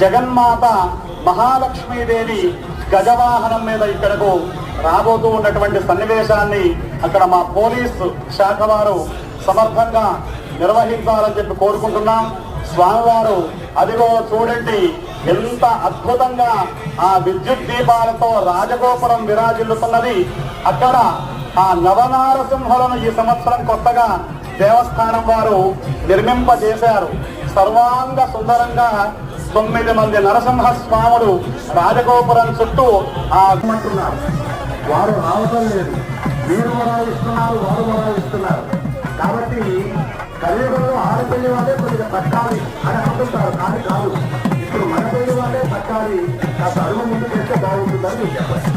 జగన్మాత మహాలక్ష్మీదేవి గజవాహనం మీద ఇక్కడకు రాబోతూ ఉన్నటువంటి సన్నివేశాన్ని అక్కడ మా పోలీసు శాఖ వారు సమర్థంగా నిర్వహించాలని చెప్పి కోరుకుంటున్నాం. స్వామివారు అదిగో చూడండి ఎంత అద్భుతంగా ఆ విద్యుత్ దీపాలతో రాజగోపురం విరాజిల్లుతున్నది. అక్కడ ఆ నవనారసింహులను ఈ సంవత్సరం కొత్తగా దేవస్థానం వారు నిర్మింపజేశారు. సర్వాంగ సుందరంగా 9 మంది నరసింహ స్వాములు రాజగోపురం చుట్టూ ఆగమంటున్నారు. వారు రావటం లేదు, వీరు మరాయిస్తున్నారు, వారు మరాయిస్తున్నారు. కాబట్టి కలియుగంలో ఆడపిల్లి వాళ్ళే కొద్దిగా తక్కాలి అని అనుకుంటారు, కానీ కాదు. ఇప్పుడు మన పెళ్లి వాళ్ళే తక్కాలి. ఆ అడుగు ముందు చేస్తే బాగుంటుందని చెప్పండి.